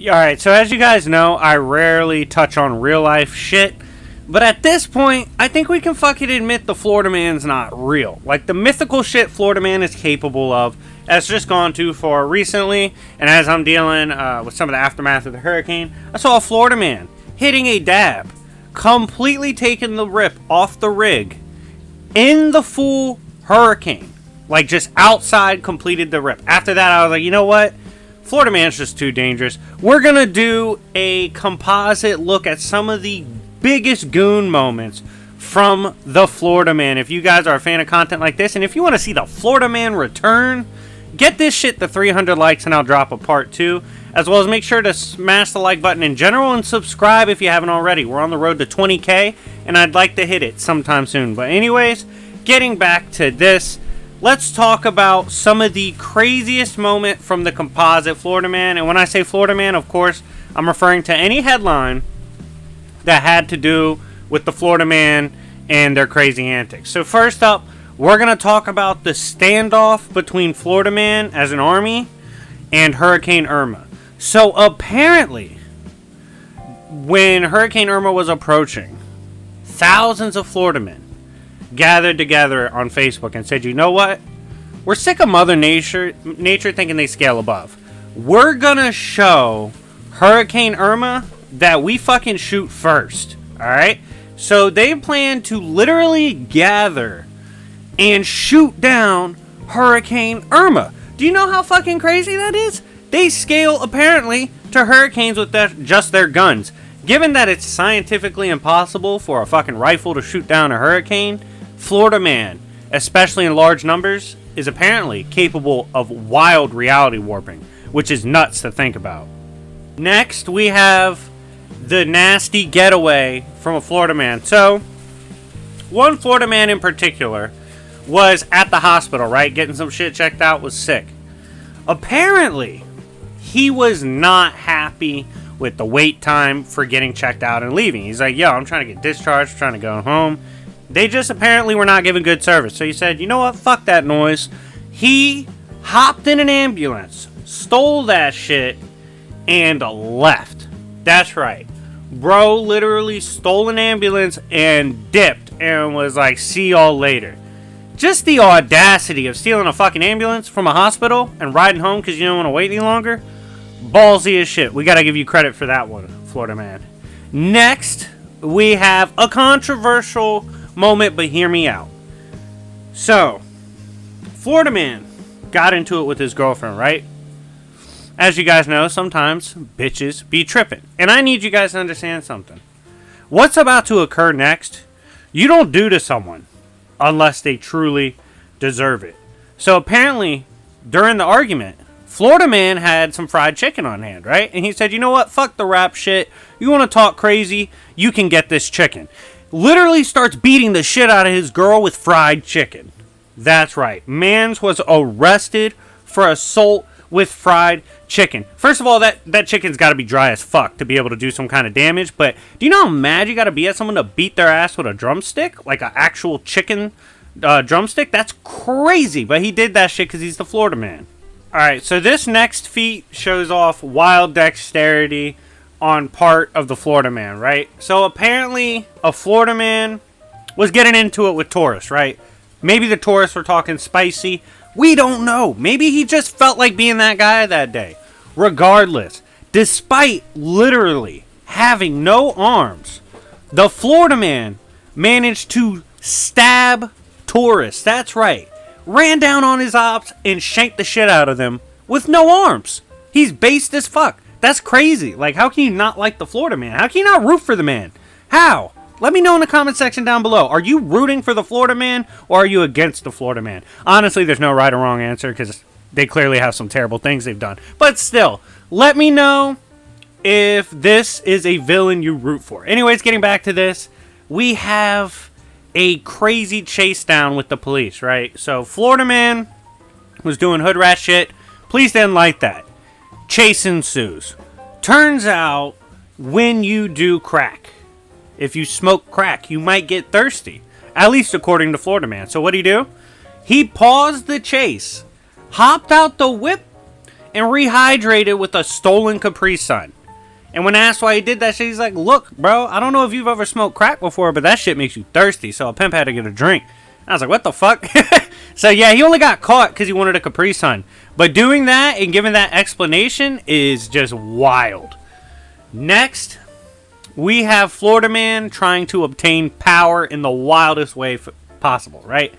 Alright, so as you guys know, I rarely touch on real life shit. But at this point, I think we can fucking admit the Florida man's not real. Like, the mythical shit Florida man is capable of has just gone too far recently. And as I'm dealing with some of the aftermath of the hurricane, I saw a Florida man hitting a dab, completely taking the rip off the rig in the full hurricane. Like, just outside, completed the rip. After that, I was like, you know what? Florida man's just too dangerous. We're going to do a composite look at some of the biggest goon moments from the Florida man. If you guys are a fan of content like this, and if you want to see the Florida man return, get this shit to 300 likes and I'll drop a part 2. As well as make sure to smash the like button in general and subscribe if you haven't already. We're on the road to 20k and I'd like to hit it sometime soon. But anyways, getting back to this, let's talk about some of the craziest moment from the composite Florida man. And when I say Florida man, of course, I'm referring to any headline that had to do with the Florida man and their crazy antics. So first up, we're going to talk about the standoff between Florida man as an army and Hurricane Irma. So apparently, when Hurricane Irma was approaching, thousands of Florida men gathered together on Facebook and said, you know what? We're sick of Mother Nature thinking they scale above. We're going to show Hurricane Irma that we fucking shoot first. Alright? So they plan to literally gather and shoot down Hurricane Irma. Do you know how fucking crazy that is? They scale apparently to hurricanes with just their guns. Given that it's scientifically impossible for a fucking rifle to shoot down a hurricane, Florida man, especially in large numbers, is apparently capable of wild reality warping, which is nuts to think about. Next, we have the nasty getaway from a Florida man. So, one Florida man in particular was at the hospital, right? Getting some shit checked out, was sick. Apparently, he was not happy with the wait time for getting checked out and leaving. He's like, yo, I'm trying to get discharged, trying to go home. They just apparently were not giving good service. So he said, you know what? Fuck that noise. He hopped in an ambulance, stole that shit, and left. That's right. Bro literally stole an ambulance and dipped and was like, see y'all later. Just the audacity of stealing a fucking ambulance from a hospital and riding home because you don't want to wait any longer. Ballsy as shit. We got to give you credit for that one, Florida man. Next, we have a controversial moment, but hear me out. So, Florida man got into it with his girlfriend, right? As you guys know, sometimes bitches be tripping. And I need you guys to understand something. What's about to occur next, you don't do to someone unless they truly deserve it. So apparently, during the argument, Florida man had some fried chicken on hand, right? And he said, you know what? Fuck the rap shit. You want to talk crazy? You can get this chicken. Literally starts beating the shit out of his girl with fried chicken. That's right. Mans was arrested for assault with fried chicken. First of all, that chicken's got to be dry as fuck to be able to do some kind of damage. But do you know how mad you got to be at someone to beat their ass with a drumstick? Like an actual chicken drumstick? That's crazy. But he did that shit because he's the Florida man. Alright, so this next feat shows off wild dexterity on part of the Florida man, right? So apparently a Florida man was getting into it with tourists, right? Maybe the tourists were talking spicy. We don't know. Maybe he just felt like being that guy that day. Regardless, despite literally having no arms, the Florida man managed to stab tourists. That's right. Ran down on his ops and shanked the shit out of them with no arms. He's based as fuck. That's crazy. Like, how can you not like the Florida man? How can you not root for the man? How? Let me know in the comment section down below. Are you rooting for the Florida man or are you against the Florida man? Honestly, there's no right or wrong answer because they clearly have some terrible things they've done. But still, let me know if this is a villain you root for. Anyways, getting back to this, we have a crazy chase down with the police, right? So, Florida man was doing hood rat shit. Police didn't like that. Chase ensues. Turns out, when you do crack, if you smoke crack, you might get thirsty. At least according to Florida man. So what did he do? He paused the chase, hopped out the whip, and rehydrated with a stolen Capri Sun. And when asked why he did that shit, he's like, look, bro, I don't know if you've ever smoked crack before, but that shit makes you thirsty, so a pimp had to get a drink. And I was like, what the fuck? So yeah, he only got caught because he wanted a Capri Sun. But doing that and giving that explanation is just wild. Next, we have Florida man trying to obtain power in the wildest way possible, right?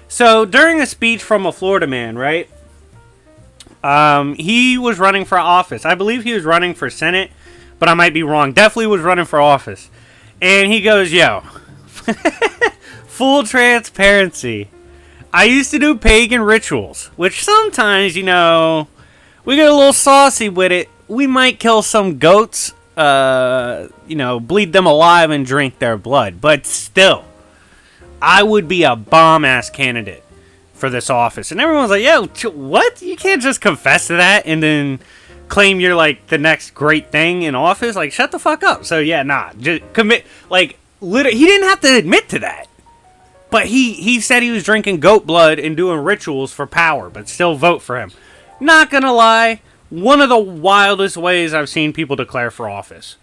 So during a speech from a Florida man, right? He was running for office. I believe he was running for Senate, but I might be wrong. Definitely was running for office. And he goes, yo, full transparency. I used to do pagan rituals, which sometimes, you know, we get a little saucy with it. We might kill some goats, you know, bleed them alive and drink their blood. But still, I would be a bomb-ass candidate for this office. And everyone's like, yo, what? You can't just confess to that and then claim you're like the next great thing in office. Like, shut the fuck up. So yeah, nah, just commit. Like, literally, he didn't have to admit to that, but he said he was drinking goat blood and doing rituals for power, but still vote for him. Not gonna lie, one of the wildest ways I've seen people declare for office.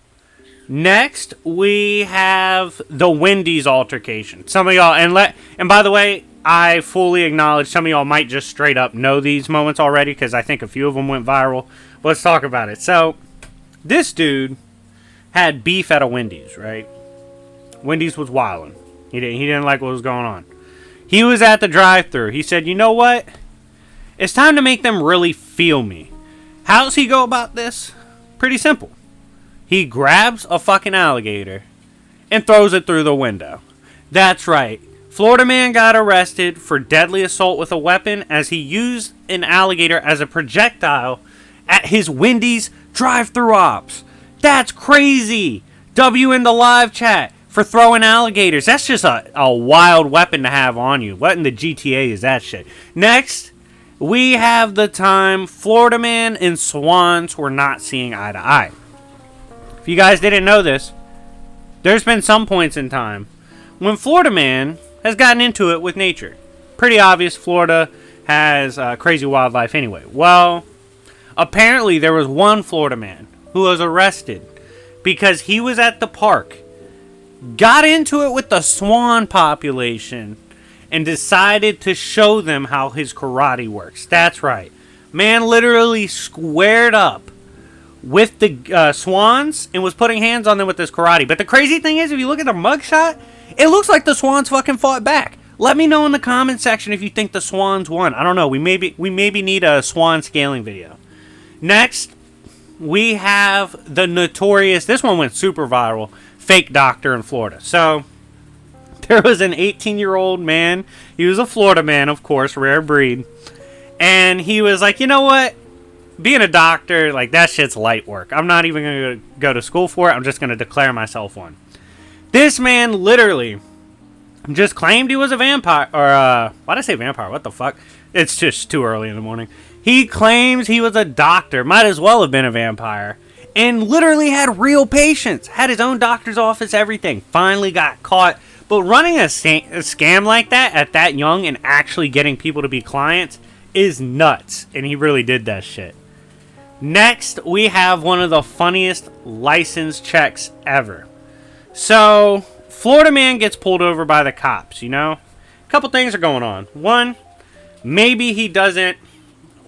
Next, we have the Wendys altercation. Some of y'all, and by the way, I fully acknowledge some of y'all might just straight up know these moments already because I think a few of them went viral. Let's talk about it. So, this dude had beef at a Wendys, right? Wendys was wilding. He didn't like what was going on. He was at the drive-thru. He said, you know what? It's time to make them really feel me. How does he go about this? Pretty simple. He grabs a fucking alligator and throws it through the window. That's right. Florida man got arrested for deadly assault with a weapon as he used an alligator as a projectile at his Wendys drive-thru ops. That's crazy. W in the live chat for throwing alligators. That's just a wild weapon to have on you. What in the GTA is that shit? Next, we have the time Florida man and swans were not seeing eye to eye. If you guys didn't know this, there's been some points in time when Florida man has gotten into it with nature. Pretty obvious Florida has crazy wildlife anyway. Well, apparently there was one Florida man who was arrested because he was at the park, got into it with the swan population, and decided to show them how his karate works. That's right. Man literally squared up with the swans and was putting hands on them with this karate. But the crazy thing is, if you look at the mugshot, it looks like the swans fucking fought back. Let me know in the comment section if you think the swans won. I don't know. We maybe need a swan scaling video. Next, we have the notorious, this one went super viral, fake doctor in Florida. So, there was an 18-year-old man. He was a Florida man, of course, rare breed. And he was like, you know what? Being a doctor, like, that shit's light work. I'm not even going to go to school for it. I'm just going to declare myself one. This man literally just claimed he was a vampire. Or, why'd I say vampire? What the fuck? It's just too early in the morning. He claims he was a doctor. Might as well have been a vampire. And literally had real patients. Had his own doctor's office, everything. Finally got caught. But running a scam like that at that young and actually getting people to be clients is nuts. And he really did that shit. Next, we have one of the funniest license checks ever. So, Florida man gets pulled over by the cops, you know? A couple things are going on. One, maybe he doesn't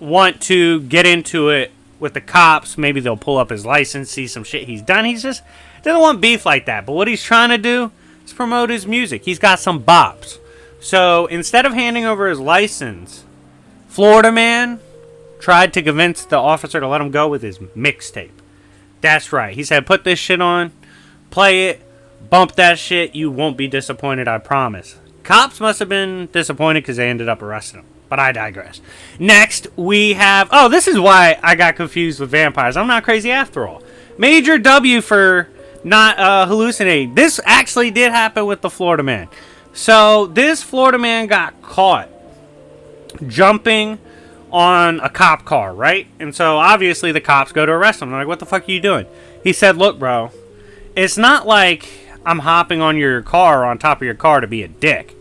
want to get into it with the cops. Maybe they'll pull up his license, see some shit he's done. He's just doesn't want beef like that. But what he's trying to do is promote his music. He's got some bops. So, instead of handing over his license, Florida man tried to convince the officer to let him go with his mixtape. That's right. He said, put this shit on, play it, bump that shit, you won't be disappointed, I promise. Cops must have been disappointed because they ended up arresting him. But I digress. Next, we have... Oh, this is why I got confused with vampires. I'm not crazy after all. Major W for not hallucinating. This actually did happen with the Florida man. So, this Florida man got caught jumping on a cop car, right? And so, obviously, the cops go to arrest him. They're like, what the fuck are you doing? He said, look, bro, it's not like I'm hopping on your car or on top of your car to be a dick.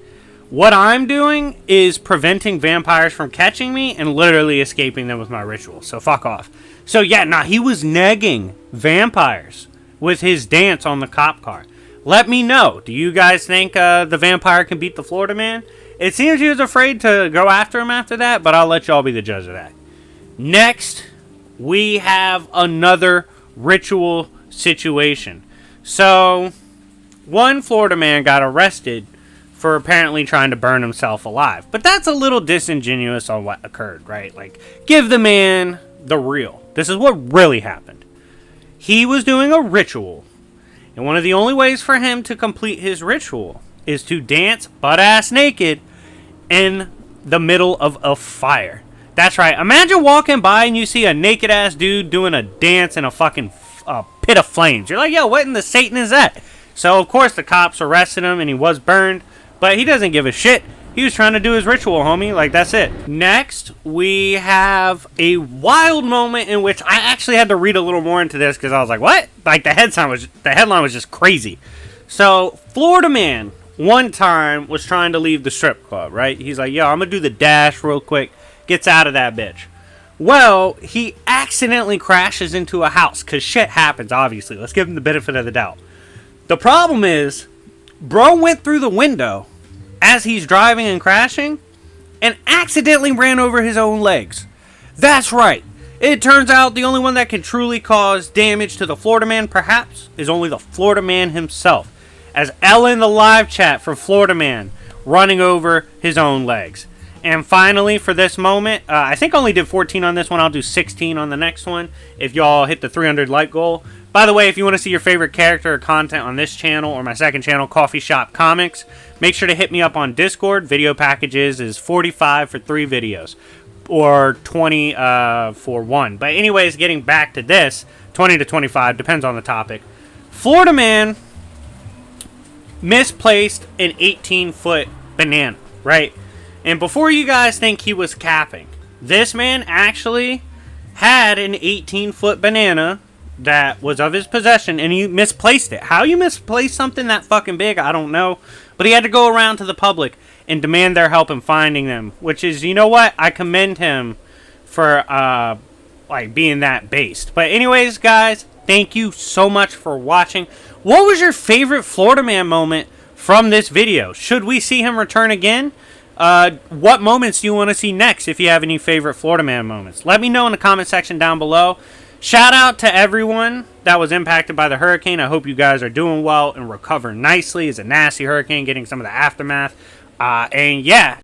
What I'm doing is preventing vampires from catching me and literally escaping them with my ritual. So fuck off. So yeah, nah, he was negging vampires with his dance on the cop car. Let me know. Do you guys think the vampire can beat the Florida man? It seems he was afraid to go after him after that, but I'll let y'all be the judge of that. Next, we have another ritual situation. So, one Florida man got arrested for apparently trying to burn himself alive. But that's a little disingenuous on what occurred, right? Like, give the man the real. This is what really happened. He was doing a ritual. And one of the only ways for him to complete his ritual is to dance butt-ass naked in the middle of a fire. That's right. Imagine walking by and you see a naked-ass dude doing a dance in a fucking pit of flames. You're like, yo, what in the Satan is that? So, of course, the cops arrested him and he was burned. But he doesn't give a shit. He was trying to do his ritual, homie. Like, that's it. Next, we have a wild moment in which I actually had to read a little more into this because I was like, what? Like, the headline was just crazy. So, Florida man, one time, was trying to leave the strip club, right? He's like, yo, I'm going to do the dash real quick. Gets out of that bitch. Well, he accidentally crashes into a house because shit happens, obviously. Let's give him the benefit of the doubt. The problem is, bro went through the window as he's driving and crashing, and accidentally ran over his own legs. That's right. It turns out the only one that can truly cause damage to the Florida man, perhaps, is only the Florida man himself. As Ellen, the live chat for Florida man, running over his own legs. And finally, for this moment, I think I only did 14 on this one. I'll do 16 on the next one if y'all hit the 300 like goal. By the way, if you want to see your favorite character or content on this channel or my second channel, Coffee Shop Comics, make sure to hit me up on Discord. Video packages is 45 for 3 videos or 20 for 1. But anyways, getting back to this, 20 to 25, depends on the topic. Florida man misplaced an 18-foot banana, right? And before you guys think he was capping, this man actually had an 18-foot banana that was of his possession, and he misplaced it. How you misplace something that fucking big, I don't know. But he had to go around to the public and demand their help in finding them, which is, you know what? I commend him for, being that based. But anyways, guys, thank you so much for watching. What was your favorite Florida man moment from this video? Should we see him return again? What moments do you want to see next if you have any favorite Florida man moments? Let me know in the comment section down below. Shout out to everyone that was impacted by the hurricane. I hope you guys are doing well and recover nicely. It's a nasty hurricane, getting some of the aftermath. And yeah,